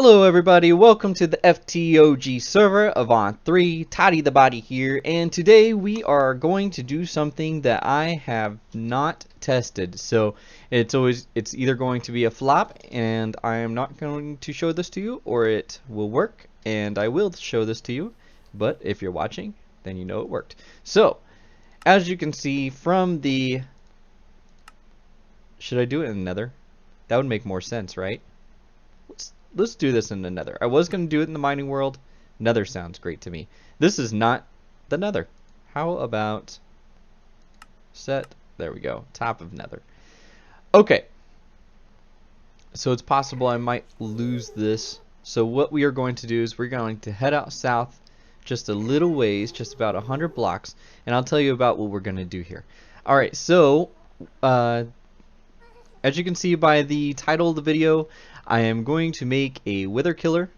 Hello everybody, welcome to the Ftog server, Avant 3, ToddytheBody here, and today we are going to do something that I have not tested. So it's either going to be a flop and I am not going to show this to you, or it will work and I will show this to you. But if you're watching, then you know it worked. So as you can see from the... Should I do it in Nether? That would make more sense, right? Let's do this in the Nether. I was going to do it in the mining world. Nether sounds great to me. This is not the Nether. How about set? There we go. Top of Nether. Okay. So it's possible I might lose this. So what we are going to do is we're going to head out south just a little ways, just about 100 blocks, and I'll tell you about what we're going to do here. Alright, so as you can see by the title of the video, I am going to make a wither killer.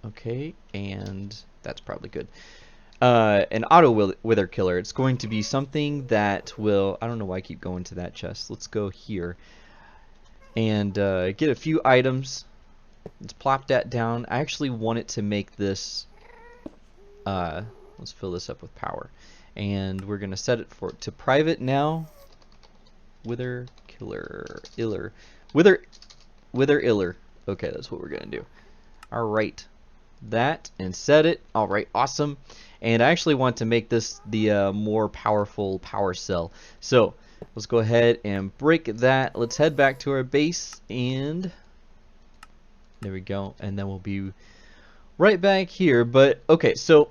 Okay, and that's probably good. An auto wither killer. It's going to be something that will... I don't know why I keep going to that chest. Let's go here and get a few items. Let's plop that down. I actually want it to make this... let's fill this up with power. And we're going to set it to private now. Wither killer. Wither iller. Okay, that's what we're gonna do. Alright. That and set it. Alright, awesome. And I actually want to make this the more powerful power cell. So let's go ahead and break that. Let's head back to our base and there we go. And then we'll be right back here. But okay, so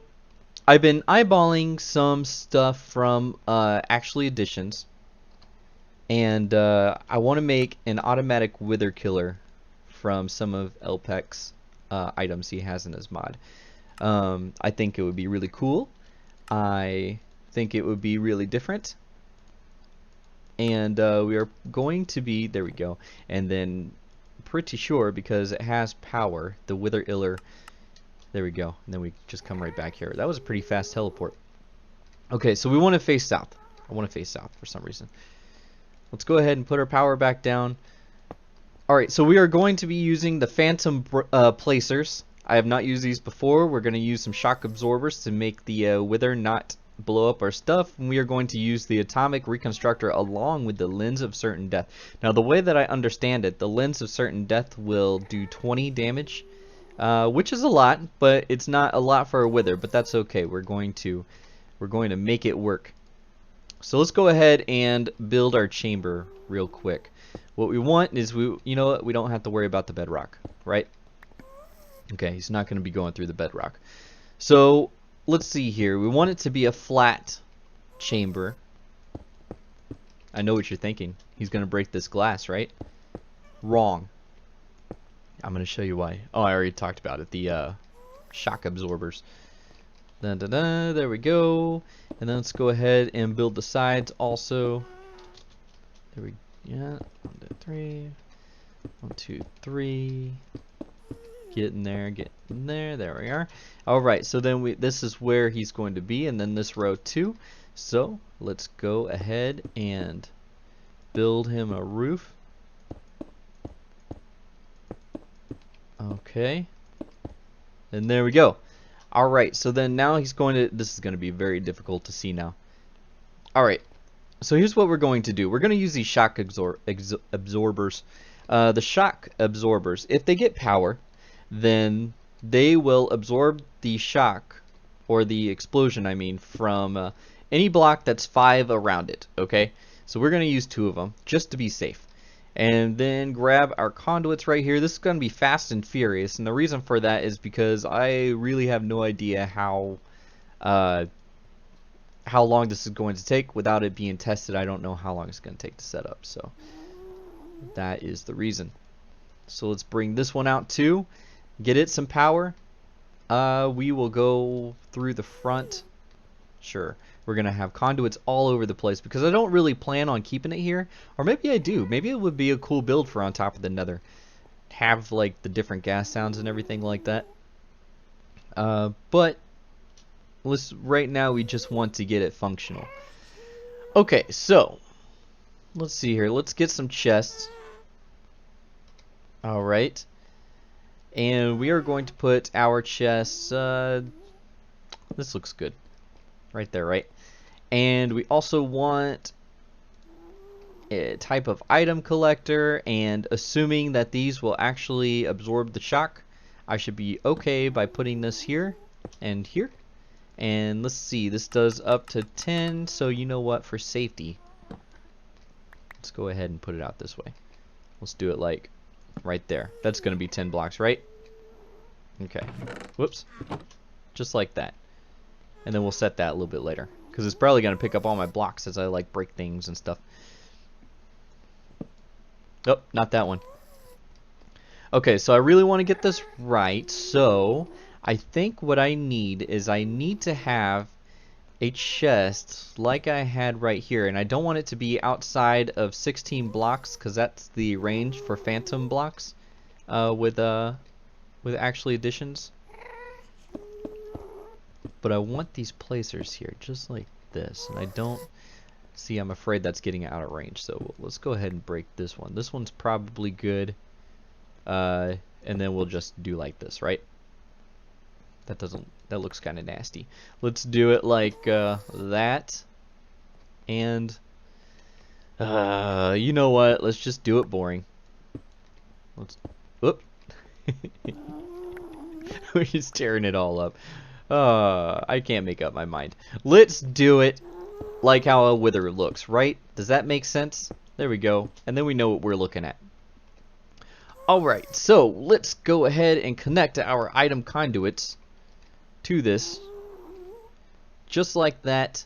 I've been eyeballing some stuff from actually additions. And I want to make an automatic wither killer from some of Elpec's items he has in his mod. I think it would be really cool. I think it would be really different. And we are going to be... There we go. And then pretty sure, because it has power, the wither iller... There we go. And then we just come right back here. That was a pretty fast teleport. Okay, so we want to face south. I want to face south for some reason. Let's go ahead and put our power back down. Alright, so we are going to be using the phantom placers. I have not used these before. We're going to use some shock absorbers to make the wither not blow up our stuff. And we are going to use the atomic reconstructor along with the lens of certain death. Now the way that I understand it, the lens of certain death will do 20 damage. Which is a lot, but it's not a lot for a wither, but that's okay. We're going to make it work. So let's go ahead and build our chamber real quick. What we want is we don't have to worry about the bedrock, right? Okay, he's not going to be going through the bedrock. So let's see here. We want it to be a flat chamber. I know what you're thinking. He's going to break this glass, right? Wrong. I'm going to show you why. Oh, I already talked about it. The shock absorbers. Dun, dun, dun, there we go. And then let's go ahead and build the sides also. There we yeah. 1, 2, 3. 1, 2, 3. Get in there, get in there. There we are. Alright, so then this is where he's going to be, and then this row too. So let's go ahead and build him a roof. Okay. And there we go. Alright, so then now he's going to... This is going to be very difficult to see now. Alright, so here's what we're going to do. We're going to use these shock absorbers. The shock absorbers, if they get power, then they will absorb the shock, or the explosion, I mean, from any block that's 5 around it, okay? So we're going to use 2 of them, just to be safe. And then grab our conduits right here. This is going to be fast and furious, and the reason for that is because I really have no idea how long this is going to take. Without it being tested, I don't know how long it's going to take to set up. So that is the reason. So let's bring this one out too. Get it some power. We will go through the front. Sure. We're going to have conduits all over the place because I don't really plan on keeping it here. Or maybe I do. Maybe it would be a cool build for on top of the Nether. Have like the different gas sounds and everything like that. But right now we just want to get it functional. Okay, so let's see here. Let's get some chests. Alright. And we are going to put our chests, this looks good. Right there, right? And we also want a type of item collector, and assuming that these will actually absorb the shock, I should be okay by putting this here and here. And let's see, this does up to 10, so you know what, for safety, let's go ahead and put it out this way. Let's do it like right there. That's going to be 10 blocks, right? Okay. Whoops. Just like that. And then we'll set that a little bit later, because it's probably going to pick up all my blocks as I like break things and stuff. Oh, not that one. Okay, so I really want to get this right, so I think what I need is I need to have a chest like I had right here, and I don't want it to be outside of 16 blocks, because that's the range for phantom blocks with actually additions. But I want these placers here just like this, and I don't see, I'm afraid that's getting out of range, so let's go ahead and break this one. This one's probably good, and then we'll just do like this, right? That looks kind of nasty. Let's do it like that, and you know what, let's just do it boring. Let's, whoop. We're just tearing it all up. I can't make up my mind. Let's do it like how a wither looks, right? Does that make sense? There we go. And then we know what we're looking at. Alright, so let's go ahead and connect our item conduits to this. Just like that.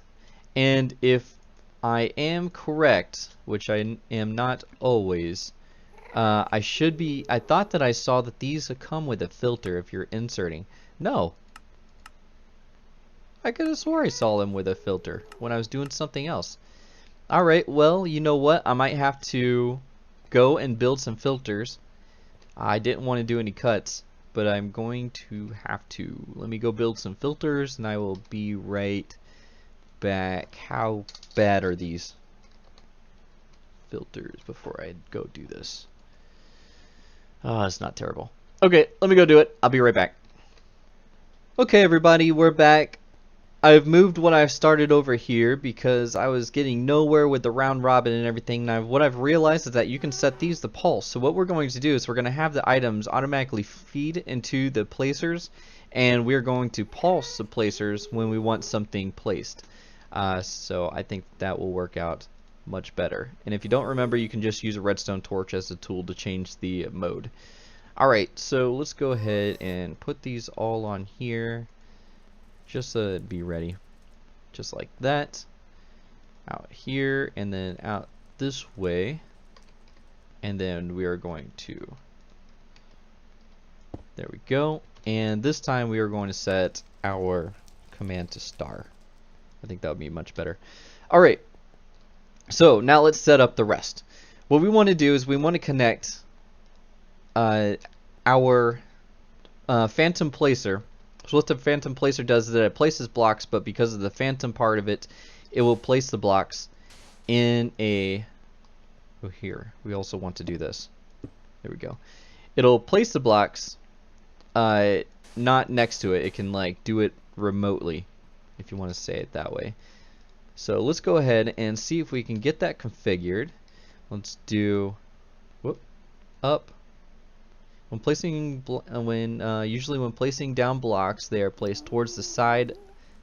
And if I am correct, which I am not always, I thought that I saw that these come with a filter if you're inserting. No. I could have swore I saw them with a filter when I was doing something else. Alright, well, you know what? I might have to go and build some filters. I didn't want to do any cuts, but I'm going to have to. Let me go build some filters, and I will be right back. How bad are these filters before I go do this? Oh, it's not terrible. Okay, let me go do it. I'll be right back. Okay, everybody, we're back. I've moved what I've started over here because I was getting nowhere with the round robin and everything. Now, what I've realized is that you can set these to pulse. So what we're going to do is we're going to have the items automatically feed into the placers, and we're going to pulse the placers when we want something placed. So I think that will work out much better. And if you don't remember, you can just use a redstone torch as a tool to change the mode. Alright, so let's go ahead and put these all on here. Just so it'd be ready. Just like that. Out here, and then out this way. And then we are going to... There we go. And this time we are going to set our command to star. I think that would be much better. Alright. So, now let's set up the rest. What we want to do is we want to connect our phantom placer. So what the phantom placer does is that it places blocks, but because of the phantom part of it, it will place the blocks in a... Oh, here. We also want to do this. There we go. It'll place the blocks not next to it. It can like do it remotely, if you want to say it that way. So let's go ahead and see if we can get that configured. Let's do up. When placing, usually when placing down blocks, they are placed towards the side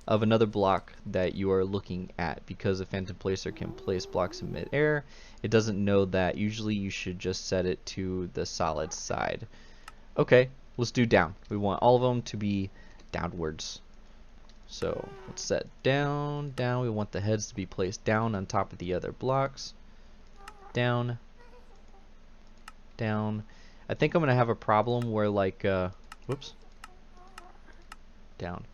of another block that you are looking at. Because a phantom placer can place blocks in mid-air, it doesn't know that. Usually you should just set it to the solid side. Okay, let's do down. We want all of them to be downwards. So let's set down, down. We want the heads to be placed down on top of the other blocks. Down, down. I think I'm gonna have a problem where like whoops, down,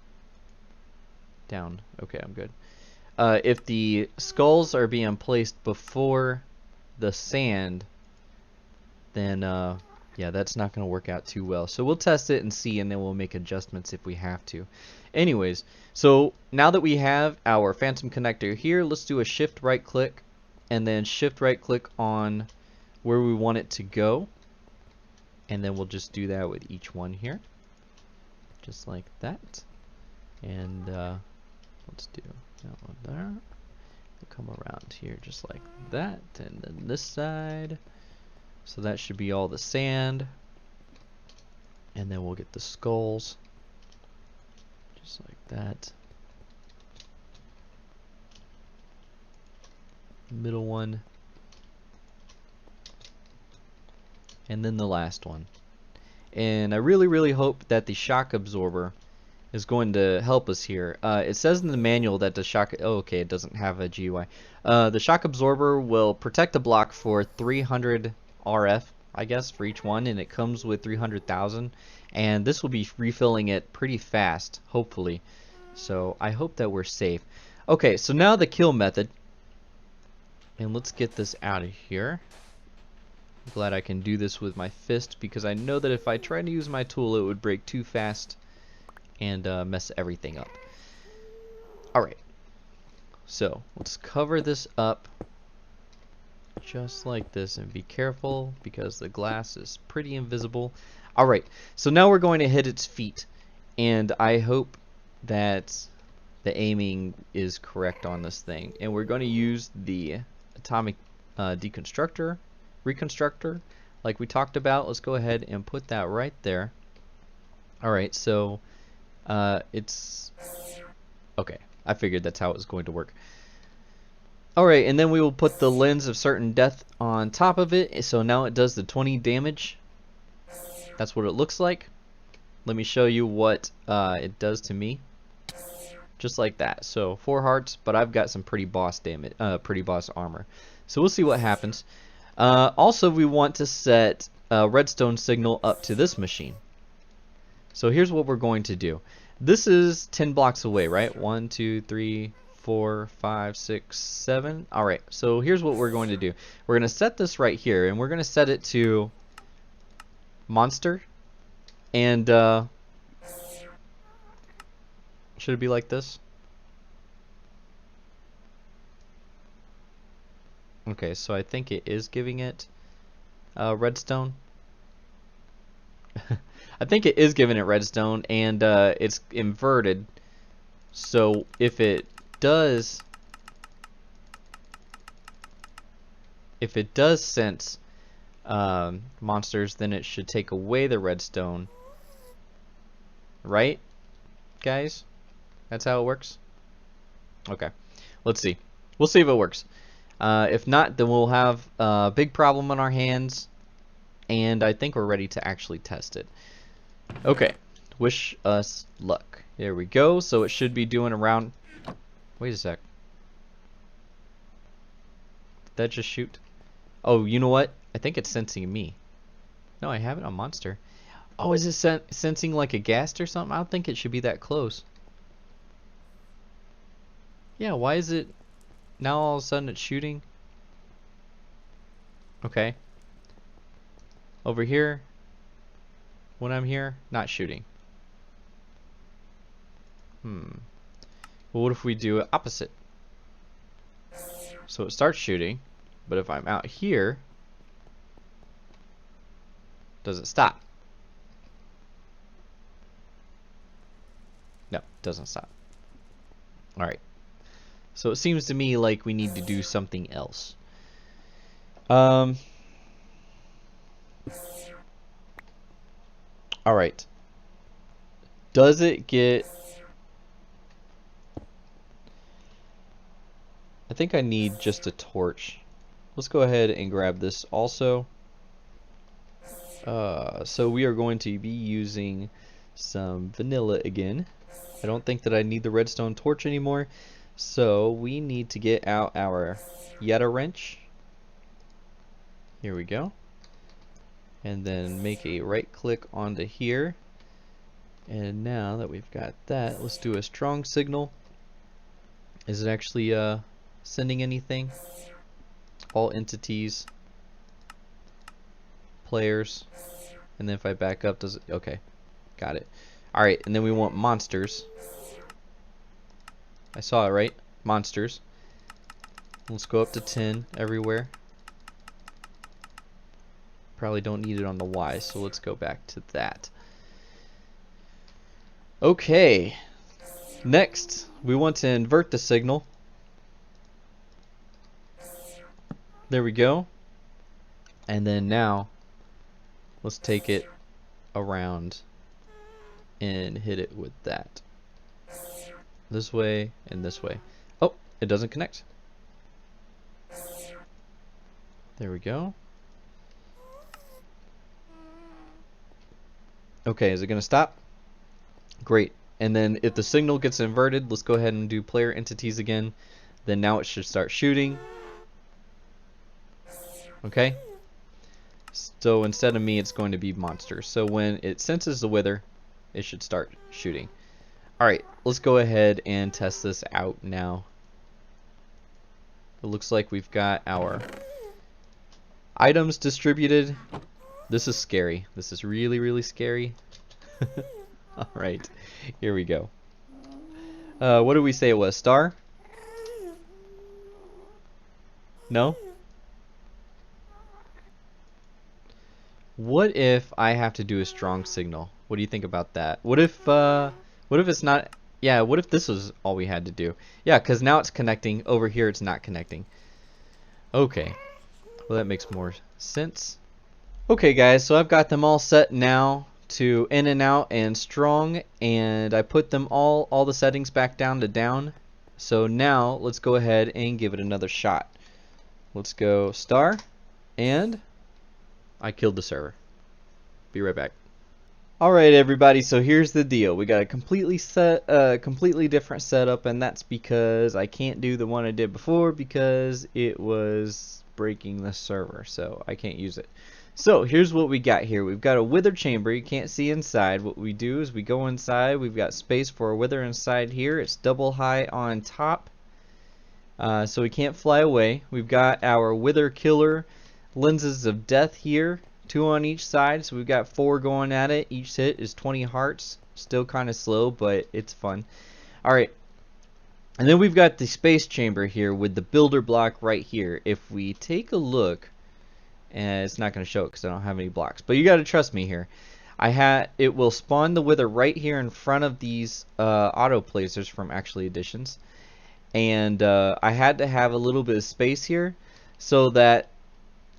down. Okay, I'm good. If the skulls are being placed before the sand, then yeah, that's not gonna work out too well. So we'll test it and see, and then we'll make adjustments if we have to. Anyways, so now that we have our phantom connector here, let's do a shift right click and then shift right click on where we want it to go. And then we'll just do that with each one here. Just like that. And let's do that one there. We'll come around here just like that. And then this side. So that should be all the sand. And then we'll get the skulls. Just like that. Middle one. And then the last one. And I really hope that the shock absorber is going to help us here. It says in the manual that the shock... Oh, okay, it doesn't have a GUI. The shock absorber will protect the block for 300 RF, I guess, for each one, and it comes with 300,000. And this will be refilling it pretty fast, hopefully. So I hope that we're safe. Okay, so now the kill method. And let's get this out of here. I'm glad I can do this with my fist, because I know that if I tried to use my tool, it would break too fast and mess everything up. Alright, so let's cover this up just like this, and be careful because the glass is pretty invisible. Alright, so now we're going to hit its feet, and I hope that the aiming is correct on this thing. And we're going to use the atomic reconstructor like we talked about. Let's go ahead and put that right there. Alright, so it's okay. I figured that's how it was going to work. Alright, and then we will put the lens of certain death on top of it. So now it does the 20 damage. That's what it looks like. Let me show you what it does to me. Just like that. So 4 hearts, but I've got some pretty boss damage, pretty boss armor. So we'll see what happens. Also, we want to set a redstone signal up to this machine. So here's what we're going to do. This is 10 blocks away, right? 1, 2, 3, 4, 5, 6, 7. Alright, so here's what we're going to do. We're going to set this right here, and we're going to set it to monster. And should it be like this? Okay, so I think it is giving it redstone. I think it is giving it redstone, and it's inverted. So if it does sense monsters, then it should take away the redstone, right, guys? That's how it works. Okay, let's see. We'll see if it works. If not, then we'll have a big problem on our hands, and I think we're ready to actually test it. Okay, wish us luck. There we go. So it should be doing around... Wait a sec. Did that just shoot? Oh, you know what? I think it's sensing me. No, I have it on monster. Oh, is it sensing like a ghast or something? I don't think it should be that close. Yeah, why is it... Now all of a sudden it's shooting? Okay. Over here, when I'm here, not shooting. Well, what if we do it opposite? So it starts shooting, but if I'm out here, does it stop? No, it doesn't stop. Alright. So it seems to me like we need to do something else. Alright. Does it get... I think I need just a torch. Let's go ahead and grab this also. So we are going to be using some vanilla again. I don't think that I need the redstone torch anymore. So we need to get out our Yeta wrench. Here we go. And then make a right click onto here. And now that we've got that, let's do a strong signal. Is it actually sending anything? All entities, players, and then if I back up, does it? Okay, got it. Alright, and then we want monsters. I saw it, right? Monsters. Let's go up to 10 everywhere. probably don't need it on the Y, so let's go back to that. Okay, next we want to invert the signal. There we go. And then now let's take it around and hit it with that. This way and this way. Oh, it doesn't connect. There we go. Okay, is it gonna stop? Great. And then if the signal gets inverted, let's go ahead and do player entities again. Then now it should start shooting. Okay. So instead of me, it's going to be monster. So when it senses the wither, it should start shooting. Alright, let's go ahead and test this out now. It looks like we've got our items distributed. This is scary. This is really, really scary. Alright, here we go. What did we say it was? Star? No? What if I have to do a strong signal? What do you think about that? What if it's not? Yeah, what if this was all we had to do? Yeah, because now it's connecting. Over here it's not connecting. Okay. Well, that makes more sense. Okay, guys, so I've got them all set now to in and out and strong, and I put them all the settings back down to down. So now let's go ahead and give it another shot. Let's go star, and I killed the server. Be right back. Alright everybody, so here's the deal. We got a completely different setup, and that's because I can't do the one I did before because it was breaking the server, so I can't use it. So here's what we got here. We've got a wither chamber. You can't see inside. What we do is we go inside. We've got space for a wither inside here. It's double high on top, so we can't fly away. We've got our wither killer lenses of death here, 2 on each side, so we've got 4 going at it. Each hit is 20 hearts. Still kind of slow, but it's fun. Alright, and then we've got the space chamber here with the builder block right here. If we take a look, and it's not going to show it because I don't have any blocks, but you got to trust me here. It will spawn the wither right here in front of these auto placers from Actually Editions, and I had to have a little bit of space here so that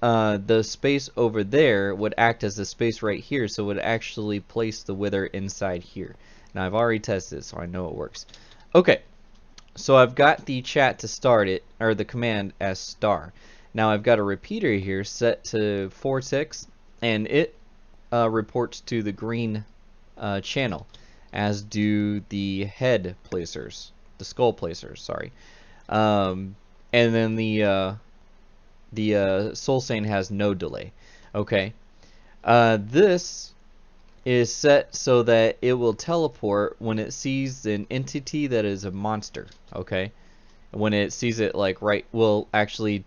the space over there would act as the space right here, so it would actually place the wither inside here. Now I've already tested it, so I know it works. Okay, so I've got the chat to start it, or the command as star. Now I've got a repeater here set to 4 ticks, and it reports to the green channel, as do the head placers, the skull placers, sorry. And then the Soul Sane has no delay. Okay, this is set so that it will teleport when it sees an entity that is a monster. Okay, when it sees it like right, well actually,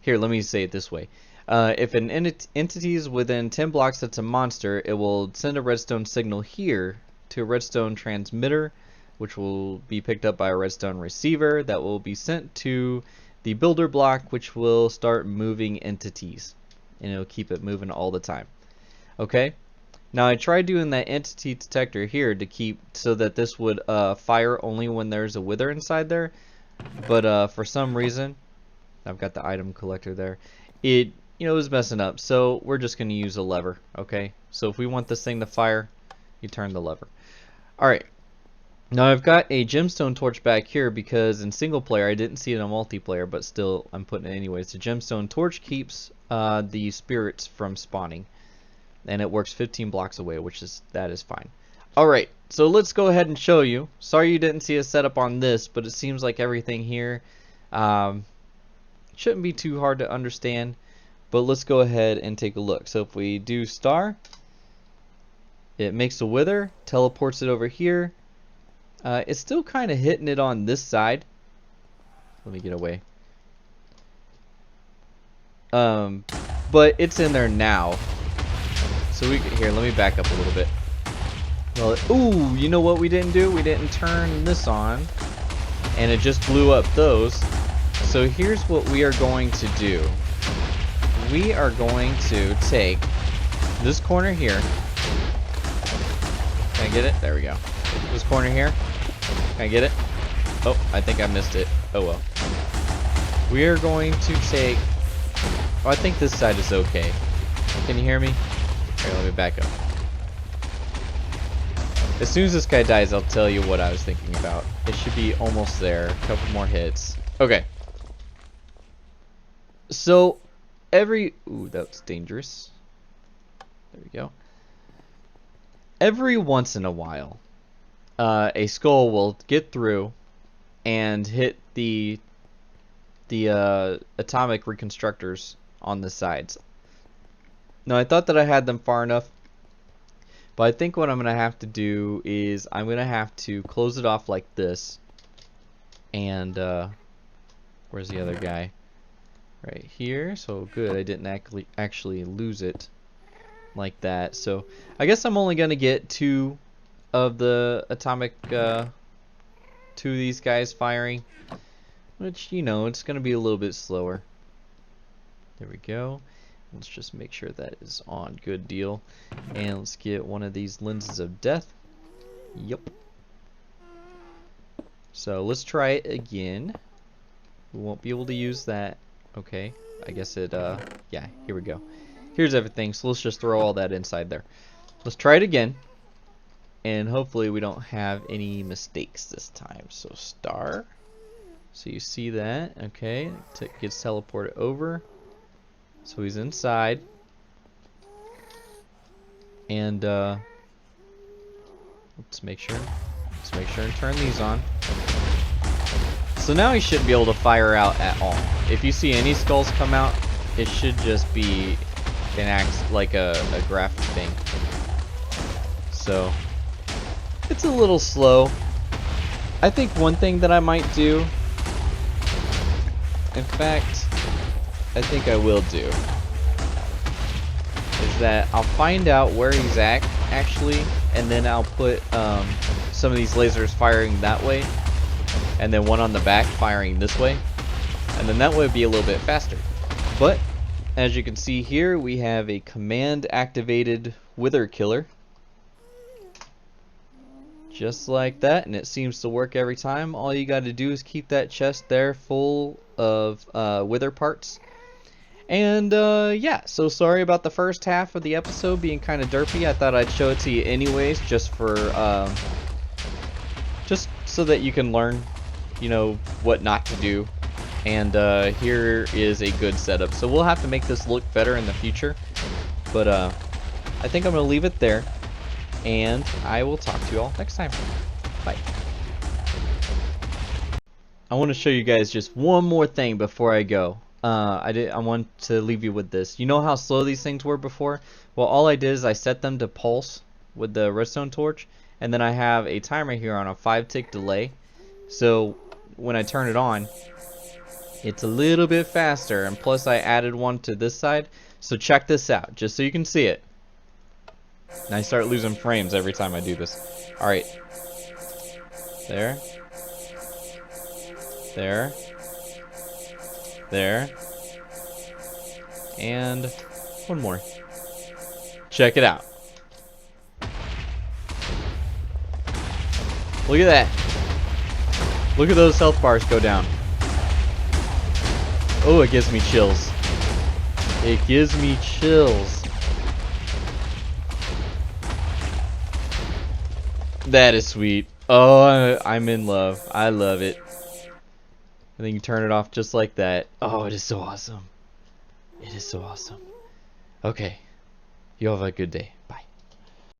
here let me say it this way. If an entity is within 10 blocks that's a monster, it will send a redstone signal here to a redstone transmitter, which will be picked up by a redstone receiver that will be sent to the builder block, which will start moving entities, and it'll keep it moving all the time. Okay, now I tried doing that entity detector here to keep so that this would fire only when there's a wither inside there, but for some reason, I've got the item collector there, it was messing up, so we're just going to use a lever. Okay, so if we want this thing to fire, you turn the lever. Alright, now I've got a gemstone torch back here because in single player I didn't see it in multiplayer, but still I'm putting it anyways. The gemstone torch keeps the spirits from spawning, and it works 15 blocks away, that is fine. Alright, so let's go ahead and show you. Sorry you didn't see a setup on this, but it seems like everything here shouldn't be too hard to understand, but let's go ahead and take a look. So if we do star, it makes a wither, teleports it over here. It's still kind of hitting it on this side. Let me get away. But it's in there now. So here, let me back up a little bit. Well, ooh, you know what we didn't do? We didn't turn this on, and it just blew up those. So here's what we are going to do. We are going to take This corner here. Can I get it? There we go. This corner here. Can I get it? Oh, I think I missed it. Oh well. We are going to take... Oh, I think this side is okay. Can you hear me? Here, let me back up. As soon as this guy dies, I'll tell you what I was thinking about. It should be almost there. A couple more hits. Okay. So, Ooh, that's dangerous. There we go. Every once in a while, a skull will get through and hit the atomic reconstructors on the sides. Now, I thought that I had them far enough, but I think what I'm going to have to do is I'm going to have to close it off like this. And, where's the other guy? Right here. So, good. I didn't actually lose it like that. So, I guess I'm only going to get 2 of the atomic, 2 of these guys firing. Which, you know, it's going to be a little bit slower. There we go. Let's just make sure that is on. Good deal. And let's get one of these lenses of death. Yep. So let's try it again. We won't be able to use that. Okay. I guess it, yeah, here we go. Here's everything. So let's just throw all that inside there. Let's try it again. And hopefully we don't have any mistakes this time. So star. So you see that. Okay. Gets teleported over. So he's inside. And let's make sure and turn these on. So now he shouldn't be able to fire out at all. If you see any skulls come out, it should just be like a graphic thing. So it's a little slow. I think one thing that I might do, in fact, I think I will do, is that I'll find out where he's at actually, and then I'll put some of these lasers firing that way, and then one on the back firing this way, and then that way it'd be a little bit faster. But as you can see here, we have a command activated wither killer, just like that, and it seems to work every time. All you got to do is keep that chest there full of wither parts. And yeah, so sorry about the first half of the episode being kind of derpy. I thought I'd show it to you anyways, just so that you can learn, you know, what not to do. And here is a good setup. So we'll have to make this look better in the future. But I think I'm going to leave it there. And I will talk to you all next time. Bye. I want to show you guys just one more thing before I go. I want to leave you with this. You know how slow these things were before? Well, all I did is I set them to pulse with the redstone torch, and then I have a timer here on a 5-tick delay. So when I turn it on, it's a little bit faster, and plus I added one to this side. So check this out, just so you can see it. And I start losing frames every time I do this. Alright. There. There. There. And one more. Check it out. Look at that. Look at those health bars go down. Oh, it gives me chills. It gives me chills. That is sweet. Oh, I'm in love. I love it. And then you turn it off just like that. Oh, it is so awesome. It is so awesome. Okay. You all have a good day. Bye.